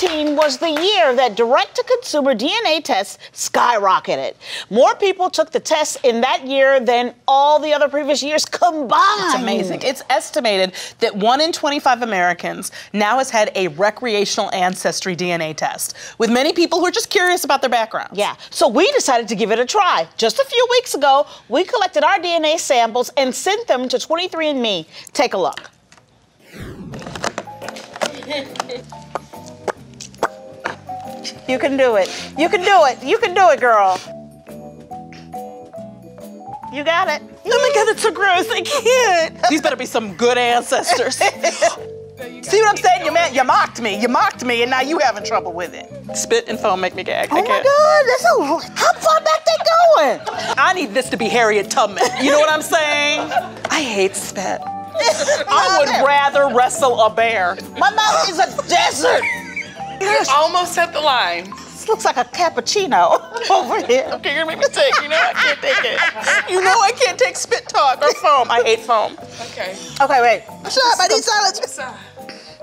2018 was the year that direct-to-consumer DNA tests skyrocketed. More people took the test in that year than all the other previous years combined. It's amazing. It's estimated that 1 in 25 Americans now has had a recreational ancestry DNA test, with many people who are just curious about their background. Yeah, so we decided to give it a try. Just a few weeks ago, we collected our DNA samples and sent them to 23andMe. Take a look. You can do it. You can do it. You can do it, girl. You got it. Oh my God, that's so gross. I can't. These better be some good ancestors. See what I'm saying? You mocked me. You mocked me, and now you having trouble with it. Spit and foam make me gag. Oh my God, that's how far back they going? I need this to be Harriet Tubman. You know what I'm saying? I hate spit. I would rather wrestle a bear. My mouth is a desert. You're almost at the line. This looks like a cappuccino over here. Okay, you're gonna make me sick. You know I can't take it. You know I can't take spit talk or foam. I hate foam. Okay. Okay, wait. Shut up, I need silence.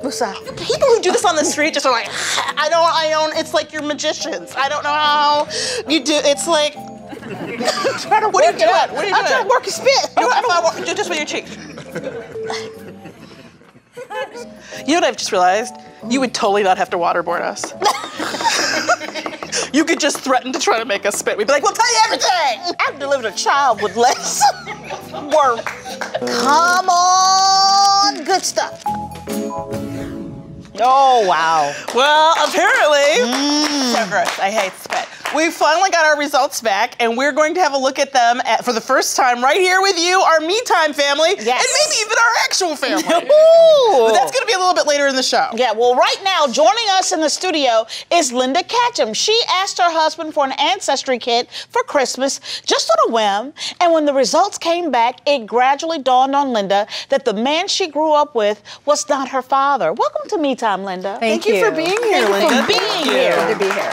What's up? People who do this on the street just are like, I don't, it's like you're magicians. I don't know how you do, it's like, what are you doing? What are you doing? I'm trying to work your spit. You know what, do this with your cheek. You know what I've just realized? You would totally not have to waterboard us. You could just threaten to try to make us spit. We'd be like, we'll tell you everything. I've delivered a child with less work. Come on, good stuff. Oh, wow. Well, apparently, so gross. I hate spit. We finally got our results back, and we're going to have a look at them for the first time right here with you, our Me Time family, and maybe even our actual family. But that's going to be a little bit later in the show. Yeah, well, right now, joining us in the studio is Linda Ketchum. She asked her husband for an ancestry kit for Christmas, just on a whim, and when the results came back, it gradually dawned on Linda that the man she grew up with was not her father. Welcome to Me Time, Linda. Thank you for being here, Linda. Thank you for being here. Good to be here.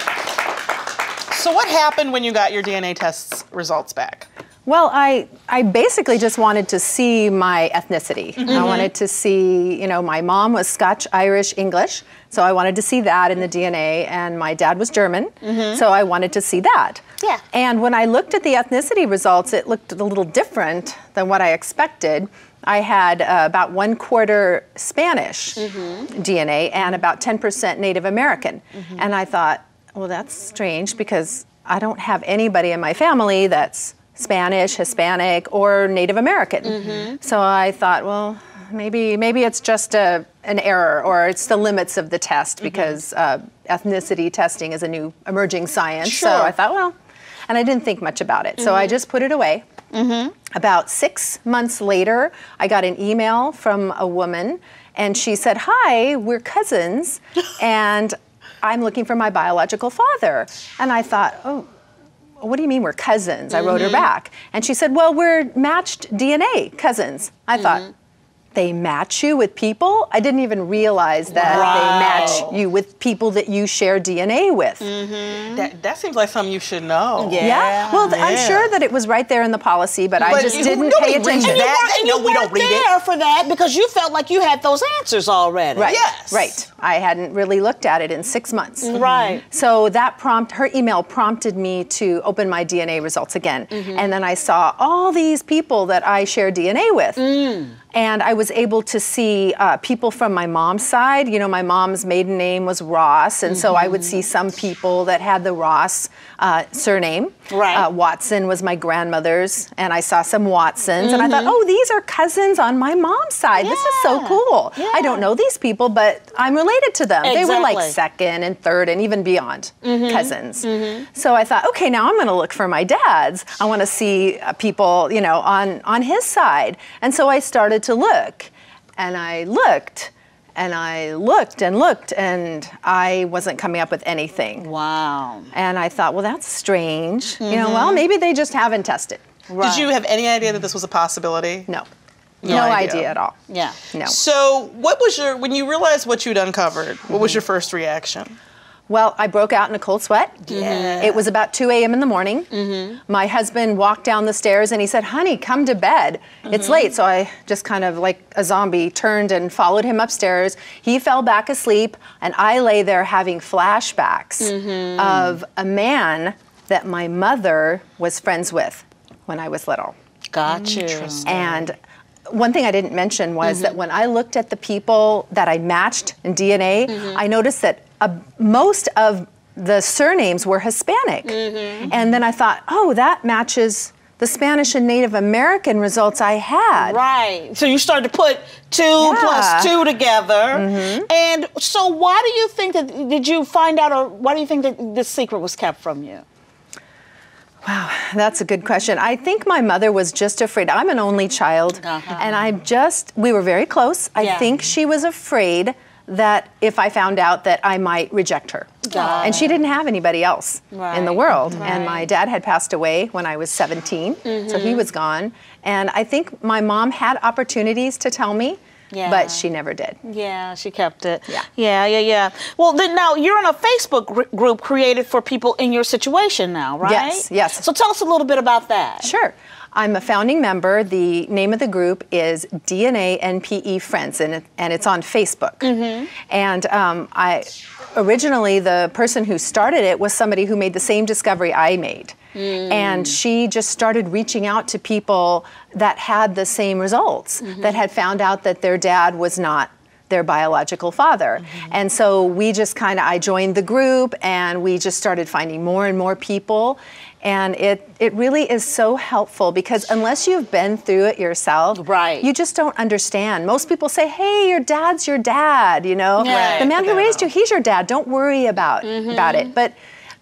So what happened when you got your DNA test results back? Well, I basically just wanted to see my ethnicity. I wanted to see, you know, my mom was Scotch, Irish, English, so I wanted to see that in the DNA, and my dad was German, so I wanted to see that. Yeah. And when I looked at the ethnicity results, it looked a little different than what I expected. I had about 1/4 Spanish DNA and about 10% Native American. And I thought, well, that's strange because I don't have anybody in my family that's Spanish, Hispanic, or Native American. So I thought, well, maybe it's just an error, or it's the limits of the test because ethnicity testing is a new emerging science. Sure. So I thought, well, and I didn't think much about it. So I just put it away. About 6 months later, I got an email from a woman, and she said, hi, we're cousins, and I'm looking for my biological father. And I thought, oh, what do you mean we're cousins? I wrote her back. And she said, well, we're matched DNA cousins. I thought, they match you with people? I didn't even realize that they match you with people that you share DNA with. That seems like something you should know. Yeah. Well, I'm sure that it was right there in the policy, but I just didn't pay attention. And you weren't there for that because you felt like you had those answers already. Right. Yes. Right. I hadn't really looked at it in 6 months. Right. So that her email prompted me to open my DNA results again. And then I saw all these people that I share DNA with. And I was able to see people from my mom's side. You know, my mom's maiden name was Ross, and so I would see some people that had the Ross surname. Right. Watson was my grandmother's, and I saw some Watsons, and I thought, oh, these are cousins on my mom's side. This is so cool. I don't know these people, but I'm related to them. They were like second and third and even beyond cousins. So I thought, okay, now I'm going to look for my dad's. I want to see people, you know, on his side. And so I started to look, and I looked, and I looked and looked, and I wasn't coming up with anything. Wow. And I thought, well, that's strange. You know, well, maybe they just haven't tested. Right. Did you have any idea that this was a possibility? No. No idea at all. Yeah. No. So what was when you realized what you'd uncovered, what was your first reaction? Well, I broke out in a cold sweat. Yeah. It was about 2 a.m. in the morning. My husband walked down the stairs and he said, honey, come to bed. It's late. So I just kind of like a zombie turned and followed him upstairs. He fell back asleep and I lay there having flashbacks of a man that my mother was friends with when I was little. Got you. And one thing I didn't mention was that when I looked at the people that I matched in DNA, I noticed that most of the surnames were Hispanic. And then I thought, oh, that matches the Spanish and Native American results I had. Right. So you started to put 2 plus 2 together. And so why do you think that, did you find out, or why do you think that this secret was kept from you? Wow, that's a good question. I think my mother was just afraid. I'm an only child, and we were very close. I think she was afraid that if I found out that I might reject her. And she didn't have anybody else in the world. And my dad had passed away when I was 17, so he was gone. And I think my mom had opportunities to tell me, but she never did. Yeah, she kept it. Yeah. Well, then now you're in a Facebook group created for people in your situation now, right? Yes. So tell us a little bit about that. Sure. I'm a founding member. The name of the group is DNA NPE Friends, and it's on Facebook. And originally, the person who started it was somebody who made the same discovery I made. And she just started reaching out to people that had the same results, that had found out that their dad was not their biological father. And so I joined the group, and we just started finding more and more people. And it really is so helpful, because unless you've been through it yourself, you just don't understand. Most people say, hey, your dad's your dad, you know? The man who raised you, he's your dad. Don't worry about it. But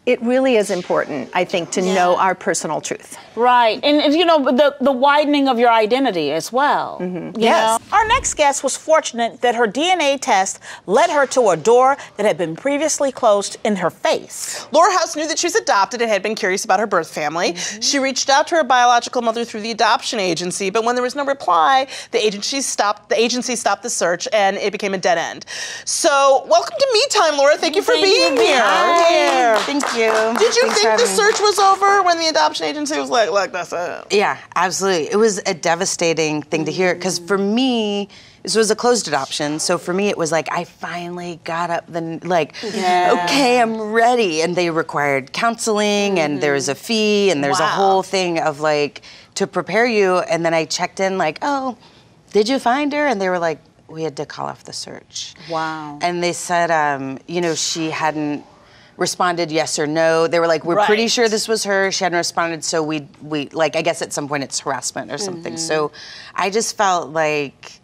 it really is important, I think, to know our personal truth. Right, and you know, the widening of your identity as well. Yes. Our next guest was fortunate that her DNA test led her to a door that had been previously closed in her face. Laura House knew that she was adopted and had been curious about her birth family. She reached out to her biological mother through the adoption agency, but when there was no reply, the agency stopped the search, and it became a dead end. So, welcome to Me Time, Laura. Thank you for being here. Thank you. Did you think the search was over when the adoption agency was like, look, that's it? Yeah, absolutely. It was a devastating thing to hear, because for me, this was a closed adoption, so for me it was like, I finally got up okay, I'm ready. And they required counseling, and there was a fee, and there's a whole thing of like, to prepare you. And then I checked in like, oh, did you find her? And they were like, we had to call off the search. Wow. And they said, you know, she hadn't responded yes or no. They were like, we're pretty sure this was her. She hadn't responded, so we like, I guess at some point it's harassment or something. So I just felt like,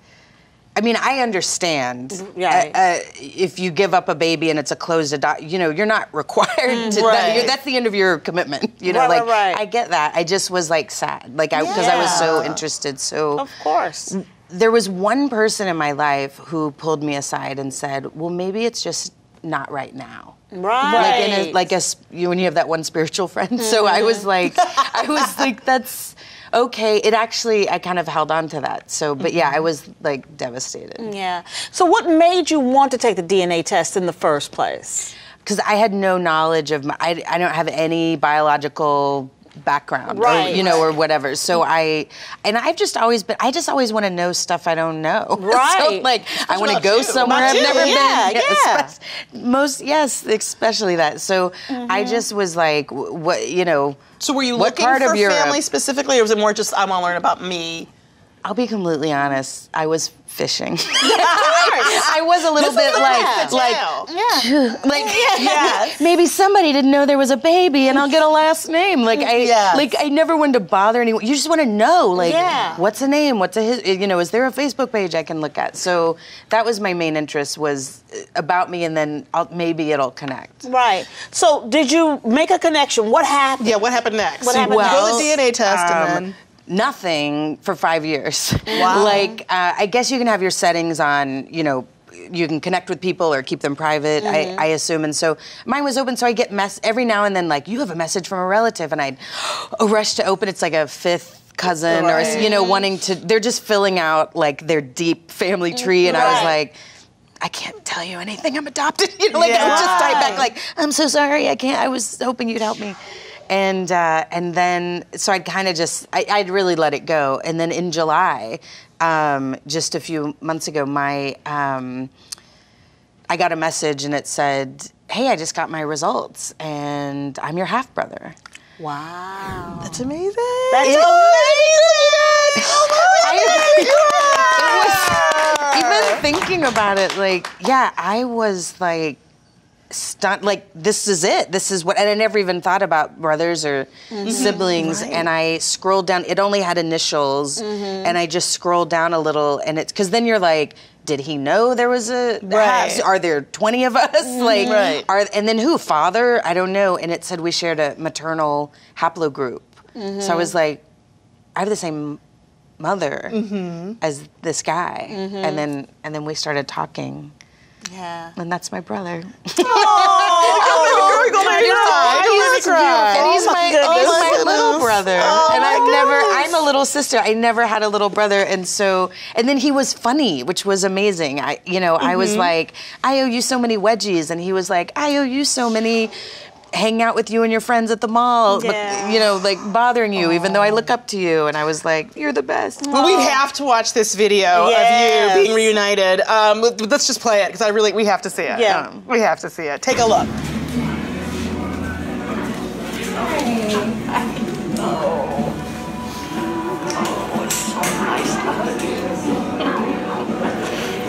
I mean, I understand if you give up a baby and it's a closed adoption, you know, you're not required to, that's the end of your commitment, you know, I get that. I just was like sad, like, because I was so interested, so. Of course. There was one person in my life who pulled me aside and said, well, maybe it's just not right now. Right. Like when you have that one spiritual friend. So I was like, that's okay. It actually, I kind of held on to that. So, but yeah, I was like devastated. Yeah. So what made you want to take the DNA test in the first place? Because I had no knowledge of I don't have any biological background, or, you know, or whatever. So I just always want to know stuff I don't know. Right. So like, I want to go somewhere I've never been. Yeah. Especially that. So I just was like, what, you know. So were you looking for family specifically, or was it more just, I want to learn about me? I'll be completely honest. I was fishing. I was a little bit like, maybe somebody didn't know there was a baby, and I'll get a last name. Like I never wanted to bother anyone. You just want to know, like, what's a name? You know, is there a Facebook page I can look at? So that was my main interest, was about me, and then maybe it'll connect. Right. So did you make a connection? What happened? Yeah. What happened next? What happened next? You go to the DNA test, and then. Nothing for 5 years. Wow. Like, I guess you can have your settings on, you know, you can connect with people or keep them private, I assume. And so mine was open, so I get every now and then, like, you have a message from a relative, and I'd rush to open. It's like a fifth cousin or, you know, they're just filling out, like, their deep family tree. And I was like, I can't tell you anything. I'm adopted. You know, like I would just type back like, I'm so sorry. I can't. I was hoping you'd help me. And then so I'd kind of just I'd really let it go. And then in July, just a few months ago, I got a message and it said, "Hey, I just got my results, and I'm your half brother." Wow. That's amazing. That's amazing. Even thinking about it, like, yeah, I was like stunned. Like, this is it. This is what. And I never even thought about brothers or siblings. Right. And I scrolled down. It only had initials, and I just scrolled down a little. And it's because then you're like, did he know there was a house? Are there 20 of us? Like, and then who? Father? I don't know. And it said we shared a maternal haplogroup. So I was like, I have the same mother as this guy. And then we started talking. Yeah. And that's my brother. And he's my little brother. And I'm a little sister. I never had a little brother. And then he was funny, which was amazing. I was like, I owe you so many wedgies. And he was like, I owe you so many hang out with you and your friends at the mall, but, like bothering you, even though I look up to you. And I was like, you're the best. Well, we have to watch this video of you being reunited. Let's just play it, because we have to see it. Yeah. We have to see it. Take a look.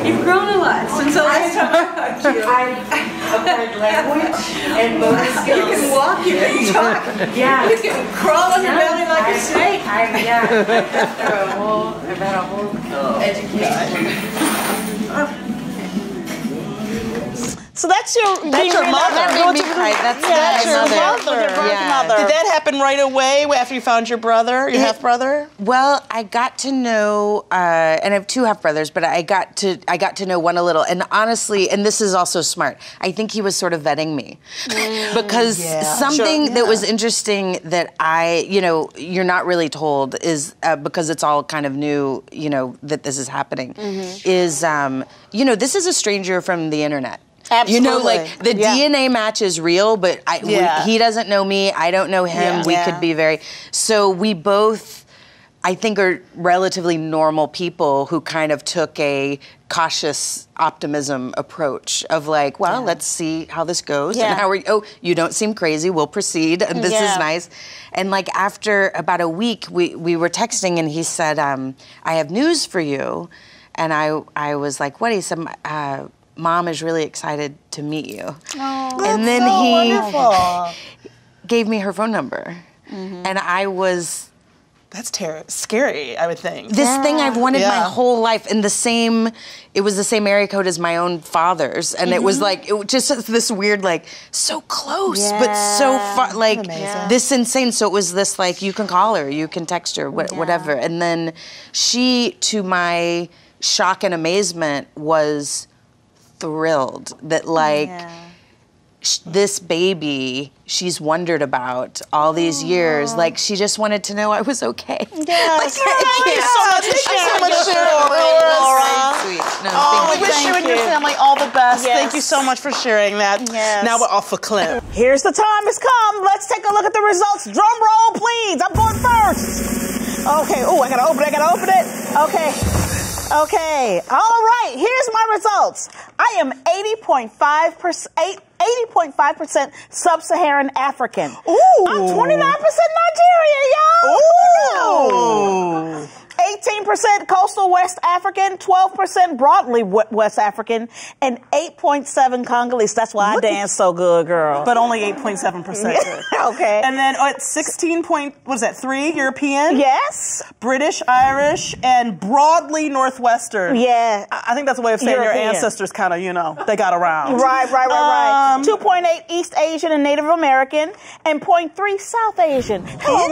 You've grown a lot since the last time I I've acquired language and motor skills. You can walk, you can talk. Yeah. You can crawl on your belly like a snake. I've had a whole education. So that's your mother. That made me cry. That's your mother. Did that happen right away after you found your brother, your half brother? Well, I got to know, and I have two half brothers, but I got to know one a little. And honestly, and this is also smart, I think he was sort of vetting me, because something that was interesting that you're not really told is because it's all kind of new, that this is happening, is this is a stranger from the internet. Absolutely. The DNA match is real, but he doesn't know me, I don't know him. We could be so we both, I think, are relatively normal people who kind of took a cautious optimism approach of like, well, let's see how this goes. And how you don't seem crazy, we'll proceed, and this is nice. And like after about a week, we were texting and he said, I have news for you. And I was like, what? He said, Mom is really excited to meet you. Oh, and then wonderful. Gave me her phone number. And I was... That's scary, I would think. This thing I've wanted my whole life, and it was the same area code as my own father's, and it was like, it just this weird, like, so close, but so far, like, this insane. So it was this, like, you can call her, you can text her, whatever. And then she, to my shock and amazement, was thrilled that, like, this baby she's wondered about all these years, like, she just wanted to know I was okay. Yes. Thank you so much, Laura. We wish you and your family all the best. Thank you so much for sharing that. Now we're off a clip. Here's the time has come. Let's take a look at the results. Drum roll, please. I'm going first. Okay. Oh, I gotta open it. Okay. All right. Here's my results. I am 80.5% sub-Saharan African. Ooh. I'm 29% Nigerian, y'all. Ooh. 18% coastal West African, 12% broadly West African, and 8.7 Congolese. That's why I dance so good, girl. But only 8.7%. Okay. And then 3 European? Yes. British, Irish, and broadly Northwestern. Yeah. I think that's a way of saying European. your ancestors kind of, they got around. Right. 2.8 East Asian and Native American, and 0.3 South Asian. Hello,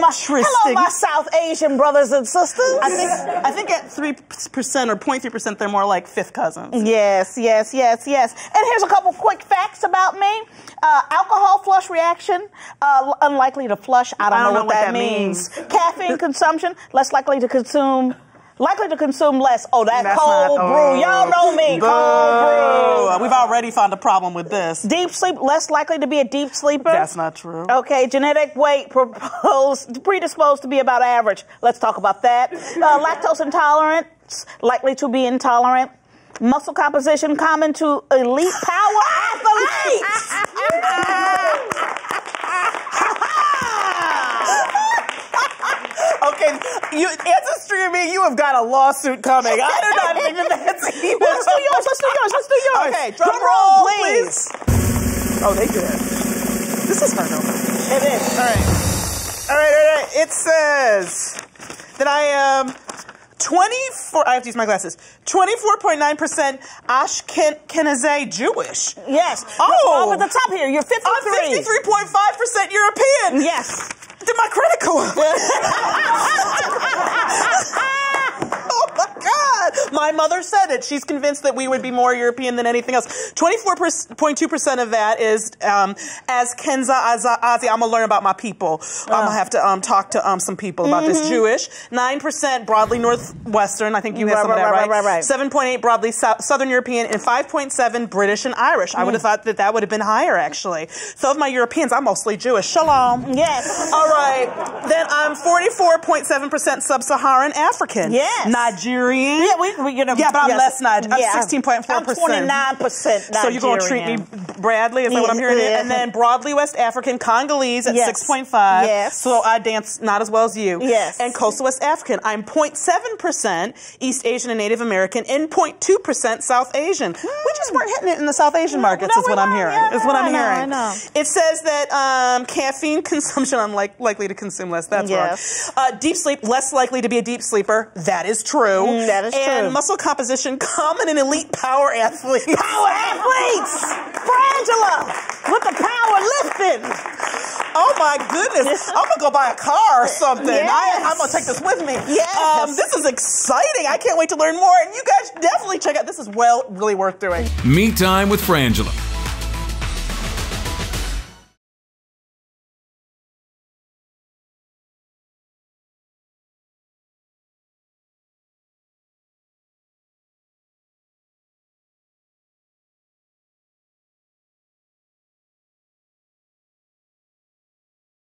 my South Asian brothers and sisters. I think at 3% or 0.3%, they're more like fifth cousins. Yes. And here's a couple quick facts about me. Alcohol flush reaction, unlikely to flush. I don't know what that means. Caffeine consumption, less likely to consume Likely to consume less. Oh, that's That's cold not- brew. Y'all know me. Boo. Cold brew. We've already found a problem with this. Deep sleep, less likely to be a deep sleeper. That's not true. Okay, genetic weight predisposed to be about average. Let's talk about that. Lactose intolerance, likely to be intolerant. Muscle composition common to elite power athletes. Okay, ancestry of me, you have got a lawsuit coming. I do not think that's even. Let's do yours. Okay, drum roll, please. Oh, they did. This is hard over. It is. All right. It says that I am 24. I have to use my glasses. 24.9% Ashkenazi Jewish. Yes. Oh. Up at the top here, you're 53. I'm 53.5% European. Yes. Did my credit go up? Oh my God! My mother said it. She's convinced that we would be more European than anything else. 24.2% of that is as Kenza Azi. I'm gonna learn about my people. I'm gonna have to talk to some people about this. Jewish. 9% broadly Northwestern. I think you have some of that, right? 7.8 broadly Southern European, and 5.7 British and Irish. I would have thought that would have been higher actually. So of my Europeans, I'm mostly Jewish. Shalom. Yes. All right. Then I'm 44.7% Sub-Saharan African. Yes. Nigerian. Yeah, we Yeah, but I'm less Nigerian. I'm 16.4%. I'm 29% Nigerian. So you're going to treat me Bradley? Is that what I'm hearing? Yeah. And then broadly West African, Congolese at 6.5. Yes. So I dance not as well as you. Yes. And Coastal West African. I'm 0.7% East Asian and Native American and 0.2% South Asian. We just weren't hitting it in the South Asian markets is what I'm hearing. Yeah, is what I'm hearing. I know. It says that caffeine consumption, I'm likely to consume less. That's wrong. Deep sleep, less likely to be a deep sleeper. That is true. That is true. And muscle composition, common in elite power athletes. Power athletes! Frangela! With the power lifting! Oh my goodness. I'm going to go buy a car or something. Yes. I'm going to take this with me. Yes. This is exciting. I can't wait to learn more. And you guys definitely check out. This is really worth doing. Me Time with Frangela.